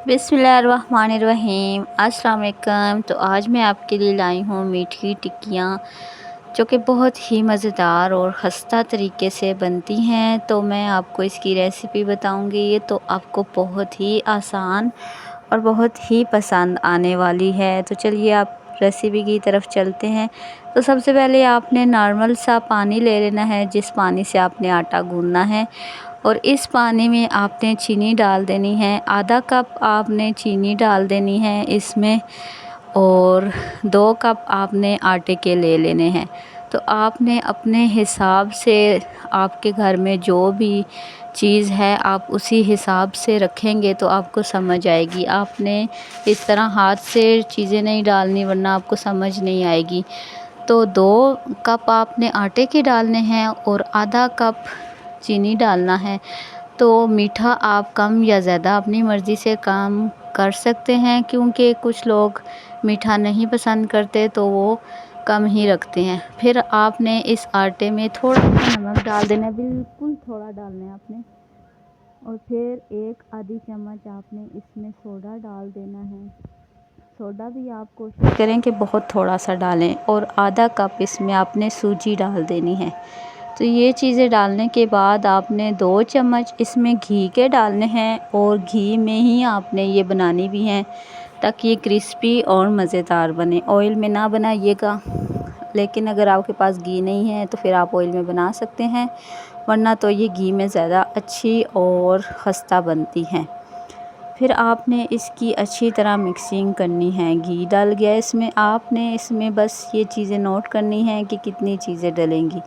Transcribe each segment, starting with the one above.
बिस्मिल्लाहिर्रहमानिर्रहीम। अस्सलाम वालेकुम। तो आज मैं आपके लिए लाई हूँ मीठी टिक्कियाँ जो कि बहुत ही मज़ेदार और खस्ता तरीके से बनती हैं। तो मैं आपको इसकी रेसिपी बताऊँगी। ये तो आपको बहुत ही आसान और बहुत ही पसंद आने वाली है। तो चलिए आप रेसिपी की तरफ चलते हैं। तो सबसे पहले आपने नॉर्मल सा पानी ले लेना है, जिस पानी से आपने आटा गूँधना है। और इस पानी में आपने चीनी डाल देनी है, आधा कप आपने चीनी डाल देनी है इसमें। और 2 कप आपने आटे के ले लेने हैं। तो आपने अपने हिसाब से, आपके घर में जो भी चीज़ है आप उसी हिसाब से रखेंगे तो आपको समझ आएगी। आपने इस तरह हाथ से चीज़ें नहीं डालनी, वरना आपको समझ नहीं आएगी। तो 2 कप आपने आटे के डालने हैं और आधा कप चीनी डालना है। तो मीठा आप कम या ज़्यादा अपनी मर्ज़ी से कम कर सकते हैं, क्योंकि कुछ लोग मीठा नहीं पसंद करते तो वो कम ही रखते हैं। फिर आपने इस आटे में थोड़ा सा नमक डाल देना है, बिल्कुल थोड़ा डालना है आपने। और फिर 1 आधी चम्मच आपने इसमें सोडा डाल देना है। सोडा भी आप कोशिश करें कि बहुत थोड़ा सा डालें। और आधा कप इसमें आपने सूजी डाल देनी है। तो ये चीज़ें डालने के बाद आपने 2 चम्मच इसमें घी के डालने हैं। और घी में ही आपने ये बनानी भी हैं ताकि ये क्रिस्पी और मज़ेदार बने। ऑयल में ना बनाइएगा, लेकिन अगर आपके पास घी नहीं है तो फिर आप ऑयल में बना सकते हैं, वरना तो ये घी में ज़्यादा अच्छी और खस्ता बनती हैं। फिर आपने इसकी अच्छी तरह मिक्सिंग करनी है। घी डल गया इसमें, आपने इसमें बस ये चीज़ें नोट करनी हैं कि कितनी चीज़ें डलेंगी।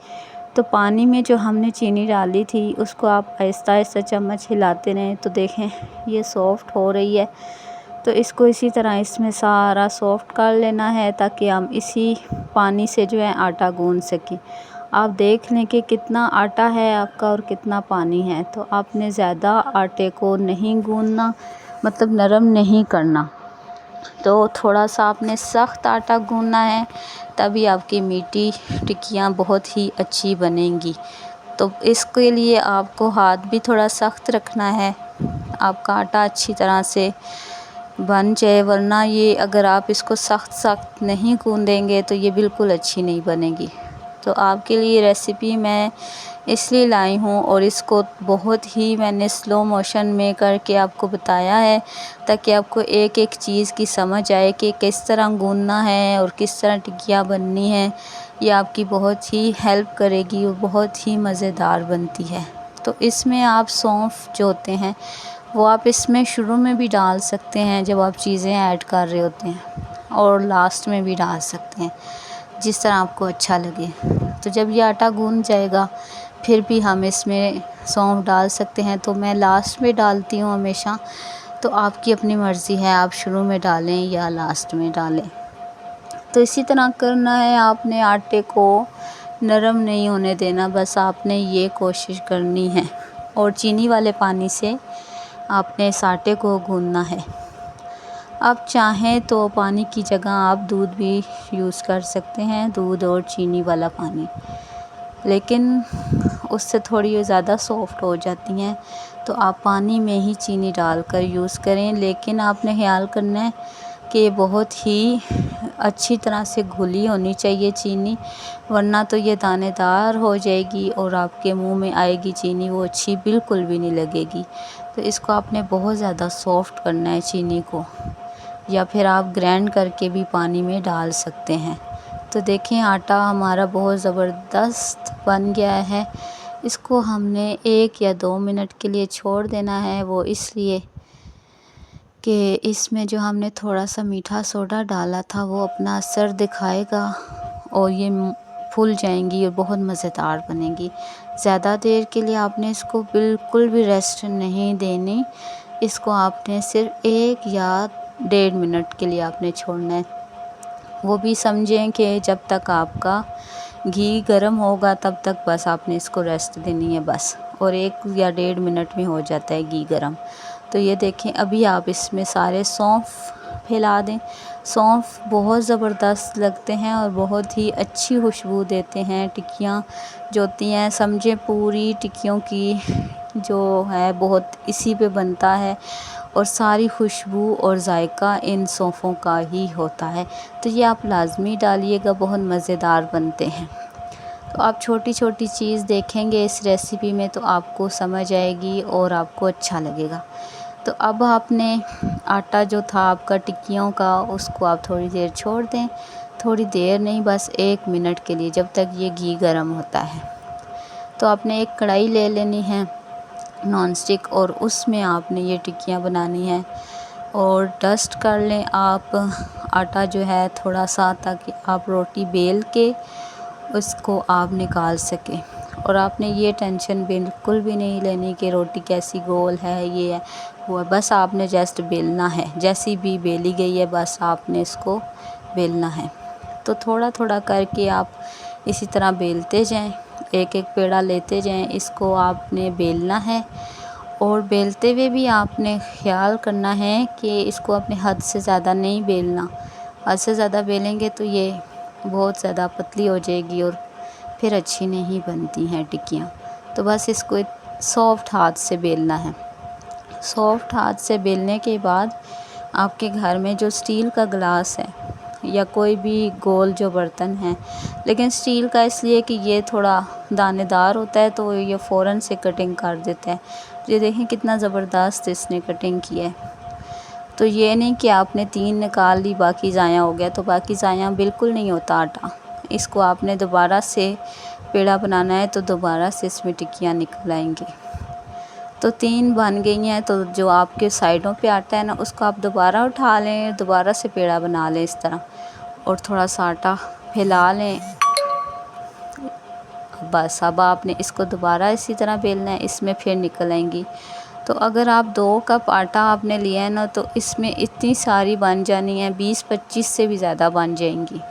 तो पानी में जो हमने चीनी डाली थी उसको आप आहिस्ता आहिस्ता चम्मच हिलाते रहें। तो देखें ये सॉफ़्ट हो रही है। तो इसको इसी तरह इसमें सारा सॉफ़्ट कर लेना है, ताकि हम इसी पानी से जो है आटा गूँध सकें। आप देख लें कि कितना आटा है आपका और कितना पानी है। तो आपने ज़्यादा आटे को नहीं गूँधना, मतलब नरम नहीं करना। तो थोड़ा सा आपने सख्त आटा गूँधना है, तभी आपकी मीठी टिक्कियाँ बहुत ही अच्छी बनेंगी। तो इसके लिए आपको हाथ भी थोड़ा सख्त रखना है, आपका आटा अच्छी तरह से बन जाए। वरना ये अगर आप इसको सख्त नहीं गूँधेंगे तो ये बिल्कुल अच्छी नहीं बनेगी। तो आपके लिए रेसिपी मैं इसलिए लाई हूँ, और इसको बहुत ही मैंने स्लो मोशन में करके आपको बताया है, ताकि आपको एक एक चीज़ की समझ आए कि किस तरह गूँधना है और किस तरह टिक्कियाँ बननी है। ये आपकी बहुत ही हेल्प करेगी और बहुत ही मज़ेदार बनती है। तो इसमें आप सौंफ जो होते हैं वो आप इसमें शुरू में भी डाल सकते हैं जब आप चीज़ें ऐड कर रहे होते हैं, और लास्ट में भी डाल सकते हैं, जिस तरह आपको अच्छा लगे। तो जब ये आटा गूँध जाएगा फिर भी हम इसमें सौंफ डाल सकते हैं। तो मैं लास्ट में डालती हूँ हमेशा। तो आपकी अपनी मर्ज़ी है, आप शुरू में डालें या लास्ट में डालें। तो इसी तरह करना है आपने, आटे को नरम नहीं होने देना, बस आपने ये कोशिश करनी है। और चीनी वाले पानी से आपने इस आटे को गूँधना है। आप चाहें तो पानी की जगह आप दूध भी यूज़ कर सकते हैं, दूध और चीनी वाला पानी, लेकिन उससे थोड़ी ज़्यादा सॉफ़्ट हो जाती हैं। तो आप पानी में ही चीनी डालकर यूज़ करें, लेकिन आपने ख्याल करना है कि बहुत ही अच्छी तरह से घुली होनी चाहिए चीनी, वरना तो ये दानेदार हो जाएगी और आपके मुंह में आएगी चीनी, वो अच्छी बिल्कुल भी नहीं लगेगी। तो इसको आपने बहुत ज़्यादा सॉफ़्ट करना है चीनी को, या फिर आप ग्राइंड करके भी पानी में डाल सकते हैं। तो देखें आटा हमारा बहुत ज़बरदस्त बन गया है। इसको हमने 1 या 2 मिनट के लिए छोड़ देना है, वो इसलिए कि इसमें जो हमने थोड़ा सा मीठा सोडा डाला था वो अपना असर दिखाएगा और ये फूल जाएंगी और बहुत मज़ेदार बनेगी। ज़्यादा देर के लिए आपने इसको बिल्कुल भी रेस्ट नहीं देनी। इसको आपने सिर्फ 1 या 1.5 मिनट के लिए आपने छोड़ना है। वो भी समझें कि जब तक आपका घी गर्म होगा तब तक बस आपने इसको रेस्ट देनी है बस। और 1 या 1.5 मिनट में हो जाता है घी गर्म। तो ये देखें, अभी आप इसमें सारे सौंफ फैला दें। सौंफ बहुत ज़बरदस्त लगते हैं और बहुत ही अच्छी खुशबू देते हैं। टिक्कियाँ जो होती हैं, समझें पूरी टिक्कियों की जो है बहुत इसी पे बनता है। और सारी खुशबू और जायका इन सौंफों का ही होता है। तो ये आप लाज़मी डालिएगा, बहुत मज़ेदार बनते हैं। तो आप छोटी छोटी चीज़ देखेंगे इस रेसिपी में तो आपको समझ आएगी और आपको अच्छा लगेगा। तो अब आपने आटा जो था आपका टिक्कियों का, उसको आप थोड़ी देर छोड़ दें, थोड़ी देर नहीं बस 1 मिनट के लिए, जब तक ये घी गर्म होता है। तो आपने एक कढ़ाई ले लेनी है नॉन स्टिक और उसमें आपने ये टिक्कियाँ बनानी है और डस्ट कर लें आप आटा जो है थोड़ा सा, ताकि आप रोटी बेल के उसको आप निकाल सकें। और आपने ये टेंशन बिल्कुल भी नहीं लेनी कि रोटी कैसी गोल है, ये है वो है, बस आपने जस्ट बेलना है। जैसी भी बेली गई है बस आपने इसको बेलना है। तो थोड़ा थोड़ा करके आप इसी तरह बेलते जाएं, एक एक पेड़ा लेते जाएं, इसको आपने बेलना है। और बेलते हुए भी आपने ख्याल करना है कि इसको अपने हद से ज़्यादा नहीं बेलना। हद से ज़्यादा बेलेंगे तो ये बहुत ज़्यादा पतली हो जाएगी और फिर अच्छी नहीं बनती हैं टिक्कियाँ। तो बस इसको सॉफ्ट हाथ से बेलना है। सॉफ्ट हाथ से बेलने के बाद आपके घर में जो स्टील का गिलास है या कोई भी गोल जो बर्तन है, लेकिन स्टील का इसलिए कि ये थोड़ा दानेदार होता है तो ये फ़ौरन से कटिंग कर देता है। ये देखें कितना ज़बरदस्त इसने कटिंग की है। तो ये नहीं कि आपने 3 निकाल ली बाकी ज़ाया हो गया, तो बाकी ज़ाया बिल्कुल नहीं होता आटा। इसको आपने दोबारा से पेड़ा बनाना है तो दोबारा से इसमें टिक्कियाँ निकल आएंगी। तो 3 बन गई हैं, तो जो आपके साइडों पे आटा है ना उसको आप दोबारा उठा लें, दोबारा से पेड़ा बना लें इस तरह और थोड़ा सा आटा फैला लें। बस अब आपने इसको दोबारा इसी तरह बेलना है, इसमें फिर निकल आएंगी। तो अगर आप 2 कप आटा आपने लिया है ना तो इसमें इतनी सारी बन जानी है, 20-25 से भी ज़्यादा बन जाएंगी।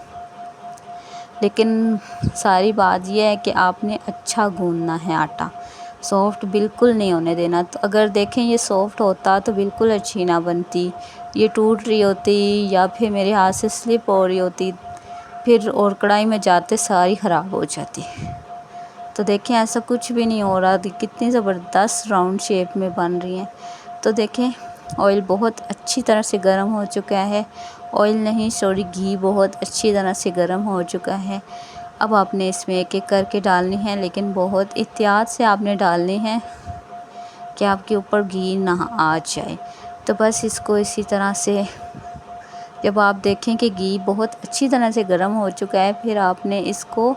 लेकिन सारी बात यह है कि आपने अच्छा गूंदना है आटा, सॉफ़्ट बिल्कुल नहीं होने देना। तो अगर देखें ये सॉफ़्ट होता तो बिल्कुल अच्छी ना बनती, ये टूट रही होती या फिर मेरे हाथ से स्लिप हो रही होती फिर और कढ़ाई में जाते सारी ख़राब हो जाती। तो देखें ऐसा कुछ भी नहीं हो रहा, कितनी ज़बरदस्त राउंड शेप में बन रही हैं। तो देखें ऑयल बहुत अच्छी तरह से गर्म हो चुका है, ऑयल नहीं सॉरी घी बहुत अच्छी तरह से गर्म हो चुका है। अब आपने इसमें एक एक करके डालनी है, लेकिन बहुत एहतियात से आपने डालनी है कि आपके ऊपर घी ना आ जाए। तो बस इसको इसी तरह से जब आप देखें कि घी बहुत अच्छी तरह से गर्म हो चुका है, फिर आपने इसको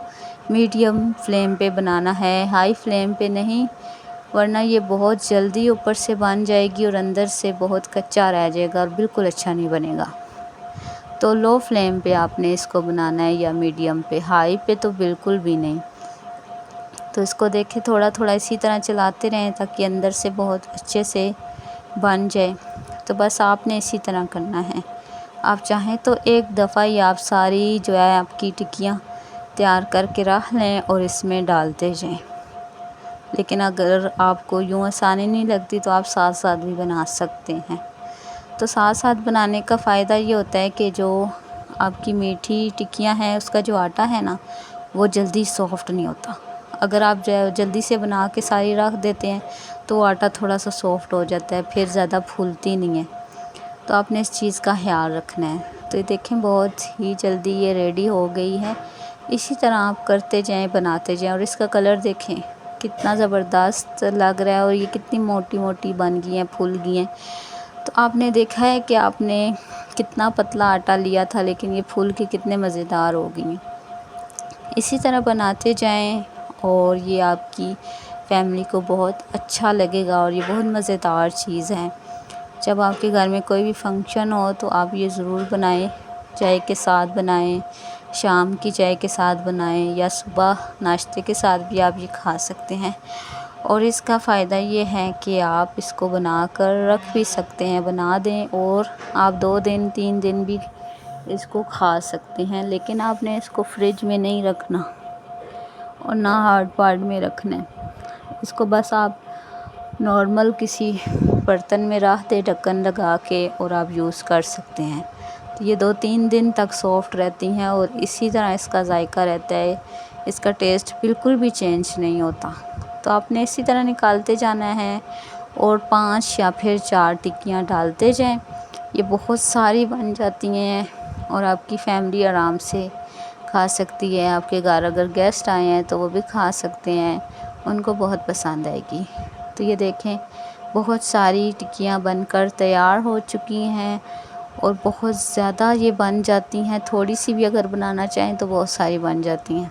मीडियम फ्लेम पे बनाना है, हाई फ्लेम पे नहीं, वरना ये बहुत जल्दी ऊपर से बन जाएगी और अंदर से बहुत कच्चा रह जाएगा और बिल्कुल अच्छा नहीं बनेगा। तो लो फ्लेम पे आपने इसको बनाना है या मीडियम पे, हाई पे तो बिल्कुल भी नहीं। तो इसको देखें थोड़ा थोड़ा इसी तरह चलाते रहें ताकि अंदर से बहुत अच्छे से बन जाए। तो बस आपने इसी तरह करना है। आप चाहें तो एक दफ़ा ही आप सारी जो है आपकी टिक्कियाँ तैयार करके रख लें और इसमें डालते जाएं। लेकिन अगर आपको यूँ आसानी नहीं लगती तो आप साथ साथ भी बना सकते हैं। तो साथ साथ बनाने का फ़ायदा ये होता है कि जो आपकी मीठी टिक्कियाँ हैं उसका जो आटा है ना वो जल्दी सॉफ़्ट नहीं होता। अगर आप जल्दी से बना के सारी रख देते हैं तो आटा थोड़ा सा सॉफ़्ट हो जाता है, फिर ज़्यादा फूलती नहीं है। तो आपने इस चीज़ का ख्याल रखना है। तो ये देखें बहुत ही जल्दी ये रेडी हो गई है। इसी तरह आप करते जाएं, बनाते जाएं और इसका कलर देखें कितना ज़बरदस्त लग रहा है और ये कितनी मोटी मोटी बन गई हैं, फूल गई हैं। तो आपने देखा है कि आपने कितना पतला आटा लिया था लेकिन ये फूल के कितने मज़ेदार हो गई हैं। इसी तरह बनाते जाएं और ये आपकी फैमिली को बहुत अच्छा लगेगा और ये बहुत मज़ेदार चीज़ है। जब आपके घर में कोई भी फंक्शन हो तो आप ये ज़रूर बनाएं, चाय के साथ बनाएं, शाम की चाय के साथ बनाएं या सुबह नाश्ते के साथ भी आप ये खा सकते हैं। और इसका फ़ायदा ये है कि आप इसको बना कर रख भी सकते हैं, बना दें और आप 2 दिन 3 दिन भी इसको खा सकते हैं। लेकिन आपने इसको फ्रिज में नहीं रखना और ना हार्ड पार्ट में रखना है। इसको बस आप नॉर्मल किसी बर्तन में रख दें ढक्कन लगा के और आप यूज़ कर सकते हैं। तो ये 2-3 दिन तक सॉफ़्ट रहती हैं और इसी तरह इसका जायका रहता है, इसका टेस्ट बिल्कुल भी चेंज नहीं होता। तो आपने इसी तरह निकालते जाना है और 5 या फिर 4 टिक्कियाँ डालते जाएं। ये बहुत सारी बन जाती हैं और आपकी फैमिली आराम से खा सकती है। आपके घर अगर गेस्ट आए हैं तो वो भी खा सकते हैं, उनको बहुत पसंद आएगी। तो ये देखें, बहुत सारी टिक्कियाँ बनकर तैयार हो चुकी हैं और बहुत ज़्यादा ये बन जाती हैं। थोड़ी सी भी अगर बनाना चाहें तो बहुत सारी बन जाती हैं।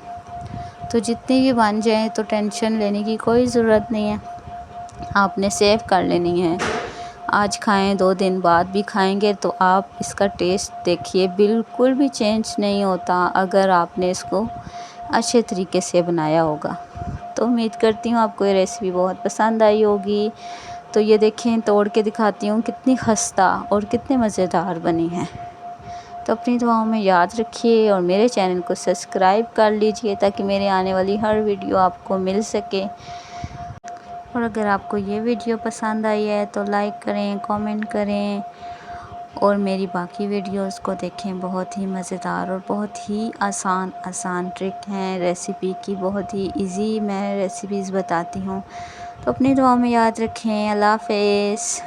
तो जितनी भी बन जाएं तो टेंशन लेने की कोई ज़रूरत नहीं है, आपने सेव कर लेनी है। आज खाएं, 2 दिन बाद भी खाएंगे तो आप इसका टेस्ट देखिए, बिल्कुल भी चेंज नहीं होता अगर आपने इसको अच्छे तरीके से बनाया होगा। तो उम्मीद करती हूँ आपको ये रेसिपी बहुत पसंद आई होगी। तो ये देखें, तोड़ के दिखाती हूँ कितनी खस्ता और कितने मज़ेदार बनी है। तो अपनी दुआओं में याद रखिए और मेरे चैनल को सब्सक्राइब कर लीजिए ताकि मेरे आने वाली हर वीडियो आपको मिल सके। और अगर आपको ये वीडियो पसंद आई है तो लाइक करें, कमेंट करें और मेरी बाकी वीडियोस को देखें। बहुत ही मज़ेदार और बहुत ही आसान ट्रिक हैं रेसिपी की, बहुत ही इजी मैं रेसिपीज़ बताती हूँ। तो अपनी दुआओं में याद रखें। अल्लाह हाफ़िज़।